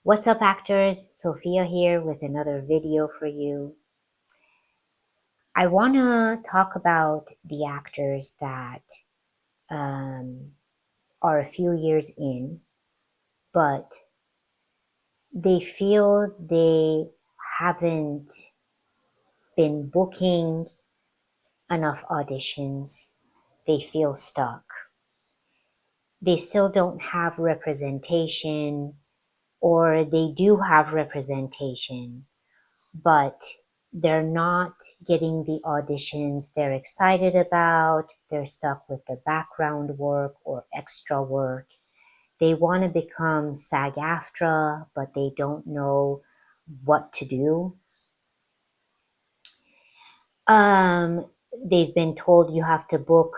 What's up, actors? Sophia here with another video for you. I want to talk about the actors that are a few years in, but they feel they haven't been booking enough auditions. They feel stuck. They still don't have representation, or they do have representation, but they're not getting the auditions they're excited about. They're stuck with the background work or extra work. They want to become SAG-AFTRA, but they don't know what to do. They've been told you have to book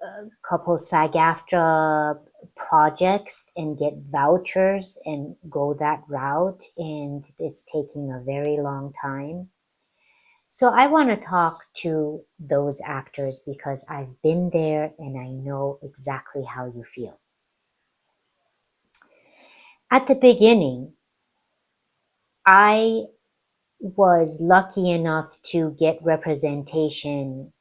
a couple SAG-AFTRA projects and get vouchers and go that route, and it's taking a very long time. So I want to talk to those actors because I've been there and I know exactly how you feel. At the beginning, I was lucky enough to get representation,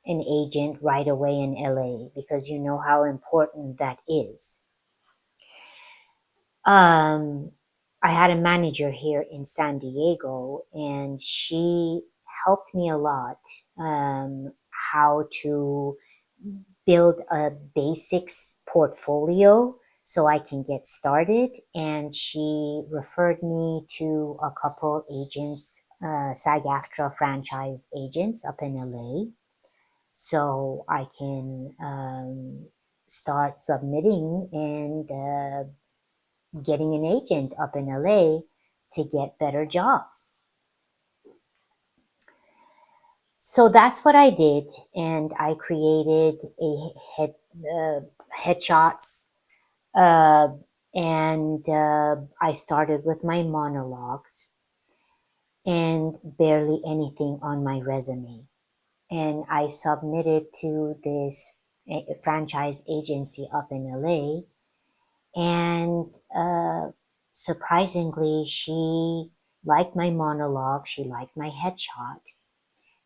an agent right away in LA, because you know how important that is. I had a manager here in San Diego, and she helped me a lot, how to build a basics portfolio so I can get started. And she referred me to a couple agents, SAG-AFTRA franchise agents up in LA, so I can start submitting and getting an agent up in LA to get better jobs. So that's what I did, and I created headshots, uh, and I started with my monologues and barely anything on my resume. And I submitted to this franchise agency up in LA, and surprisingly, she liked my monologue, she liked my headshot.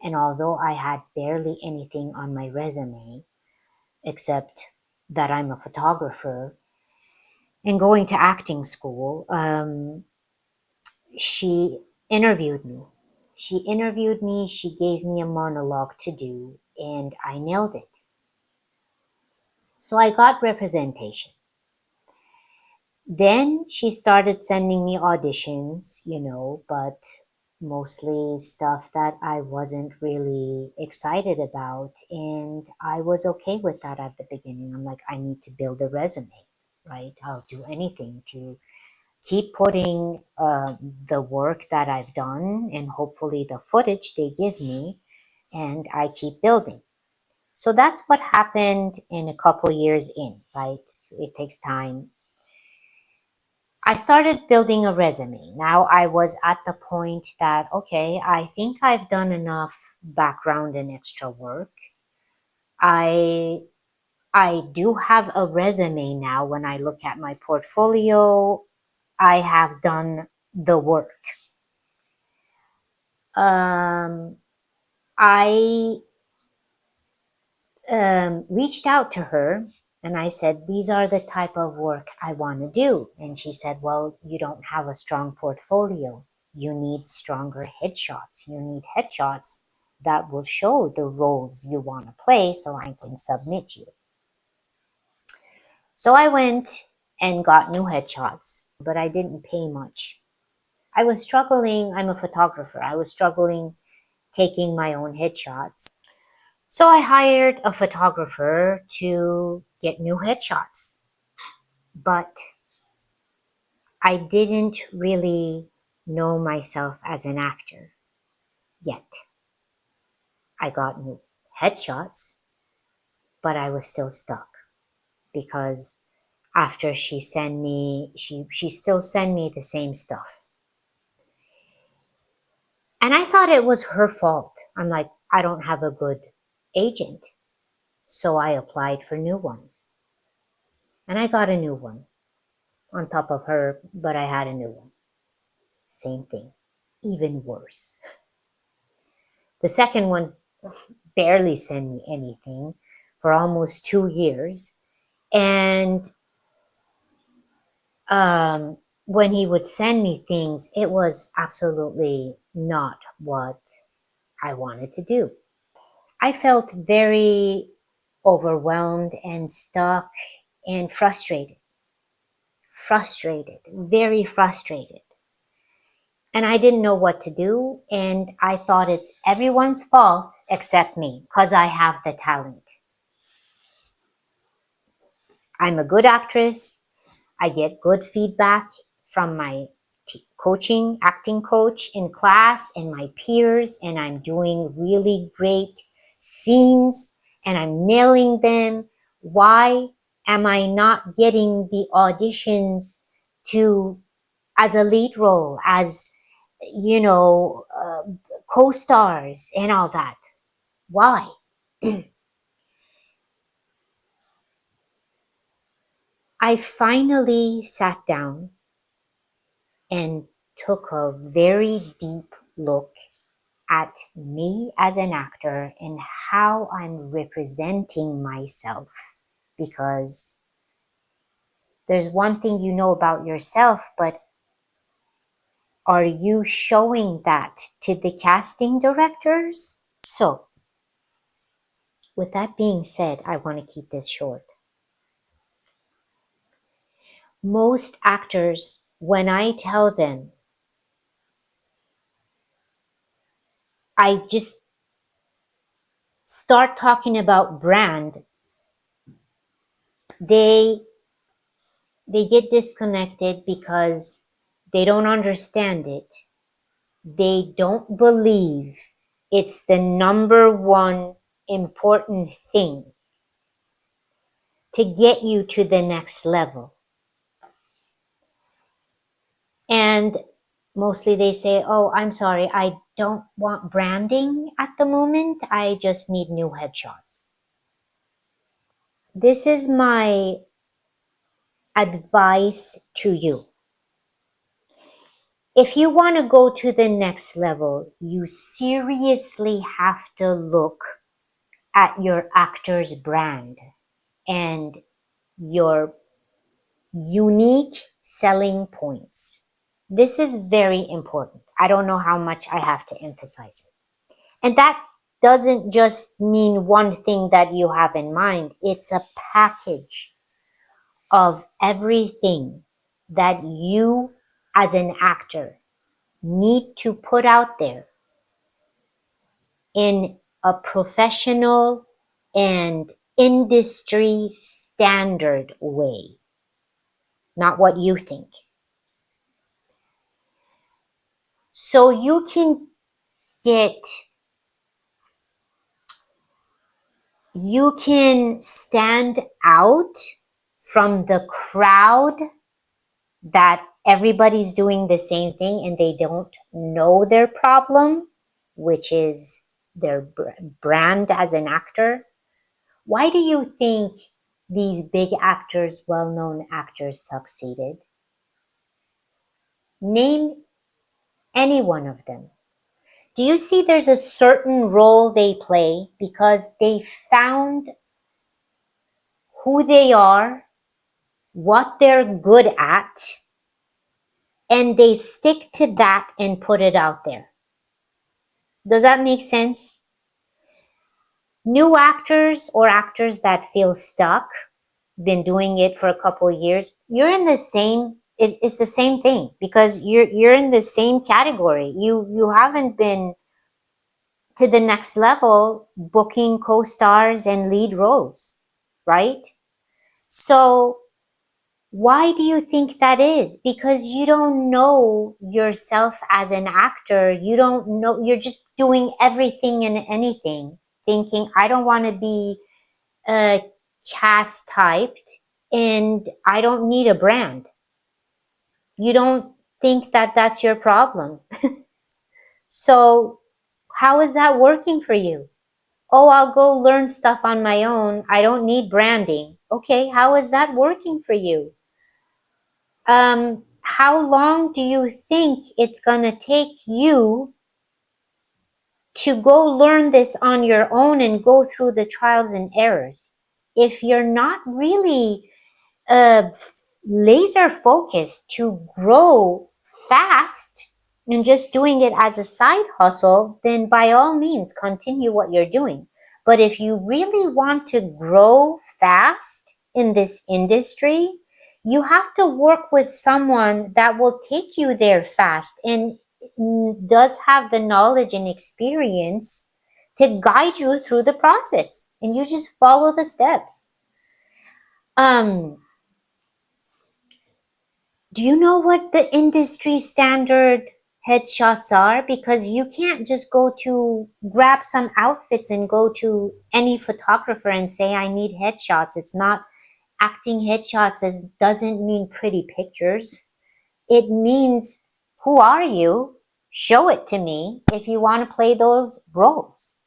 And although I had barely anything on my resume, except that I'm a photographer and going to acting school, she interviewed me. She gave me a monologue to do, and I nailed it. So I got representation. Then she started sending me auditions, but mostly stuff that I wasn't really excited about. And I was okay with that at the beginning. I'm like, I need to build a resume, right? I'll do anything to keep putting the work that I've done and hopefully the footage they give me, and I keep building. So that's what happened in a couple years in, right? So it takes time. I started building a resume. Now I was at the point that, okay, I think I've done enough background and extra work. I I do have a resume now. When I look at my portfolio, I have done the work. Um, I reached out to her and I said, these are the type of work I want to do. And she said, well, you don't have a strong portfolio. You need stronger headshots. You need headshots that will show the roles you want to play so I can submit you. So I went and got new headshots, but I didn't pay much. I was struggling. I'm a photographer. I was struggling taking my own headshots. So I hired a photographer to get new headshots, but I didn't really know myself as an actor yet. I got new headshots, but I was still stuck because after she still sent me the same stuff. And I thought it was her fault. I'm like, I don't have a good agent. So I applied for new ones. And I got a new one. on top of her, but I had a new one. Same thing, even worse. The second one barely sent me anything for almost 2 years. And um, when he would send me things, it was absolutely not what I wanted to do. I felt very overwhelmed and stuck and very frustrated. And I didn't know what to do. And I thought it's everyone's fault except me because I have the talent. I'm a good actress. I get good feedback from my coaching, acting coach in class and my peers, and I'm doing really great scenes and I'm nailing them. Why am I not getting the auditions to as a lead role, as co-stars and all that? Why? I finally sat down and took a very deep look at me as an actor and how I'm representing myself. Because there's one thing you know about yourself, but are you showing that to the casting directors? So, with that being said, I want to keep this short. Most actors, when I tell them, I just start talking about brand, they they get disconnected because they don't understand it. They don't believe it's the number one important thing to get you to the next level. And mostly they say, oh, I'm sorry, I don't want branding at the moment. I just need new headshots. This is my advice to you. If you want to go to the next level, you seriously have to look at your actor's brand and your unique selling points. This is very important. I don't know how much I have to emphasize it. And that doesn't just mean one thing that you have in mind. It's a package of everything that you as an actor need to put out there in a professional and industry standard way, not what you think. So get, you can stand out from the crowd that everybody's doing the same thing and they don't know their problem, which is their brand as an actor. Why do you think these big actors, well-known actors, succeeded? Name any one of them. Do you see there's a certain role they play because they found who they are, what they're good at, and they stick to that and put it out there? Does that make sense? New actors or actors that feel stuck, been doing it for a couple of years, you're in the same, it's the same thing because you're in the same category. You haven't been to the next level booking co-stars and lead roles, right? So why do you think that is? Because you don't know yourself as an actor. You don't know, you're just doing everything and anything, thinking, I don't want to be cast typed and I don't need a brand. You don't think that that's your problem. So how is that working for you? Oh, I'll go learn stuff on my own. I don't need branding. Okay, how is that working for you? How long do you think it's gonna take you to go learn this on your own and go through the trials and errors? If you're not really uh, laser focused to grow fast and just doing it as a side hustle, then by all means continue what you're doing. But if you really want to grow fast in this industry, you have to work with someone that will take you there fast and does have the knowledge and experience to guide you through the process, and you just follow the steps. um Do you know what the industry standard headshots are? Because you can't just go to grab some outfits and go to any photographer and say, I need headshots. It's not acting headshots. It doesn't mean pretty pictures. It means, who are you? Show it to me if you want to play those roles.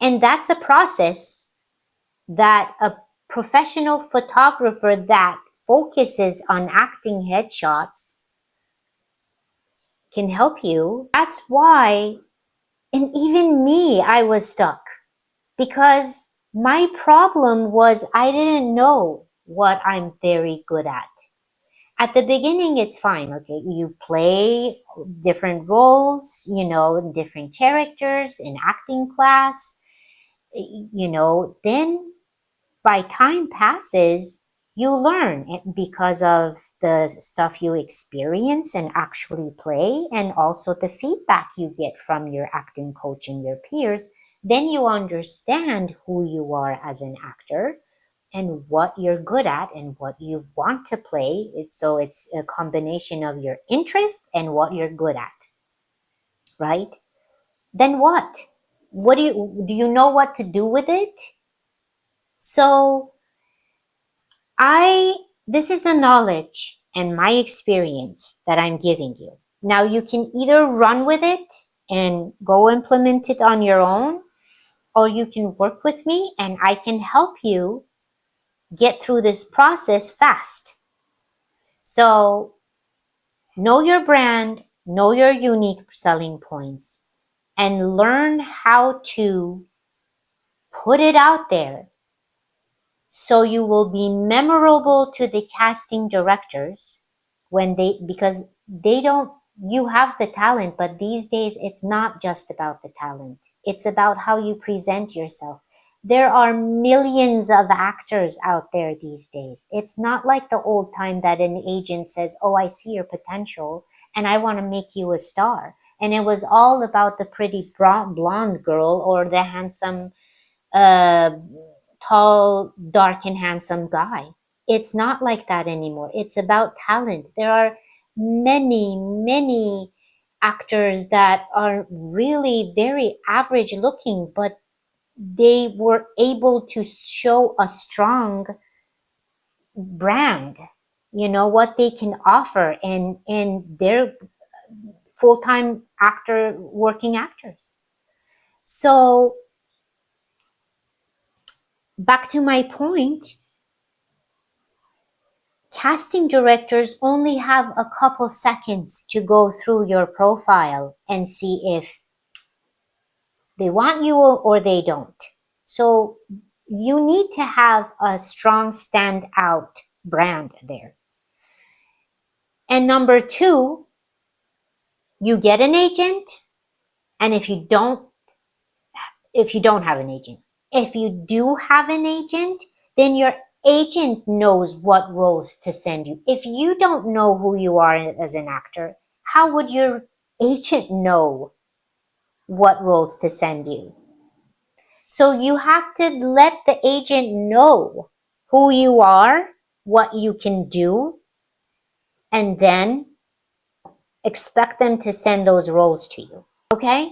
And that's a process that a professional photographer that focuses on acting headshots can help you. That's why, and even me, I was stuck because my problem was I didn't know what I'm very good at. At the beginning, it's fine. Okay, you play different roles, different characters in acting class, then by time passes, you learn because of the stuff you experience and actually play, and also the feedback you get from your acting coach and your peers. Then you understand who you are as an actor and what you're good at and what you want to play. So it's a combination of your interest and what you're good at, right? Then what? Do you know what to do with it? So I this is the knowledge and my experience that I'm giving you. Now you can either run with it and go implement it on your own, or you can work with me and I can help you get through this process fast. So know your brand, know your unique selling points, and learn how to put it out there so you will be memorable to the casting directors because they don't, you have the talent, but these days it's not just about the talent. It's about how you present yourself. There are millions of actors out there these days. It's not like the old time that an agent says, oh, I see your potential and I want to make you a star. And it was all about the pretty blonde girl or the handsome uh, tall, dark, and handsome guy. It's not like that anymore. It's about talent. There are many, many actors that are really very average looking, but they were able to show a strong brand, what they can offer, and they're full-time actor, working actors. So back to my point, casting directors only have a couple seconds to go through your profile and see if they want you or they don't. So you need to have a strong standout brand there. And number two, you get an agent. And if you don't have an agent, if you do have an agent, then your agent knows what roles to send you. If you don't know who you are as an actor, how would your agent know what roles to send you? So you have to let the agent know who you are, what you can do, and then expect them to send those roles to you. Okay?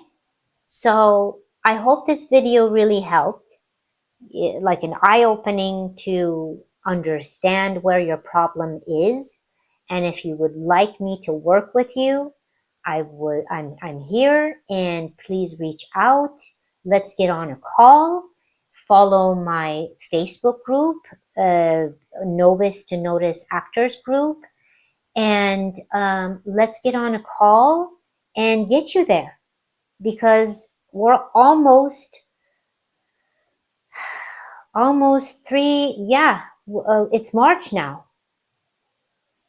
So I hope this video really helped. Like an eye-opening to understand where your problem is. And if you would like me to work with you, I'm here, and please reach out. Let's get on a call. Follow my Facebook group, uh, novice to notice actors group, and let's get on a call and get you there, because we're almost three. Yeah, it's March now.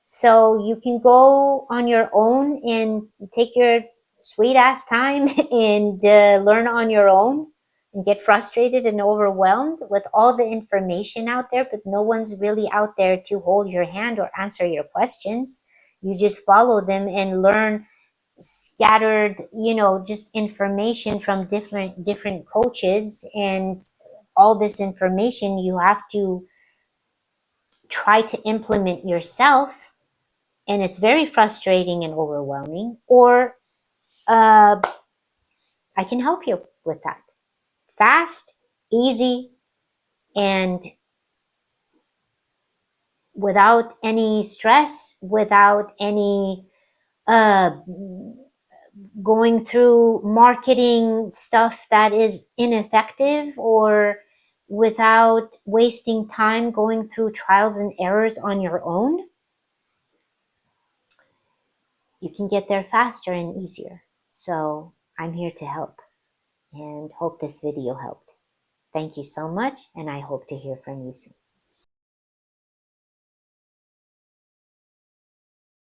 So you can go on your own and take your sweet ass time and learn on your own, and get frustrated and overwhelmed with all the information out there, but no one's really out there to hold your hand or answer your questions. You just follow them and learn scattered, just information from different coaches, and all this information you have to try to implement yourself, and it's very frustrating and overwhelming. Or uh, I can help you with that. Fast, easy, and without any stress, without any uh, going through marketing stuff that is ineffective, or without wasting time going through trials and errors on your own. You can get there faster and easier. So I'm here to help, and hope this video helped. Thank you so much, and I hope to hear from you soon.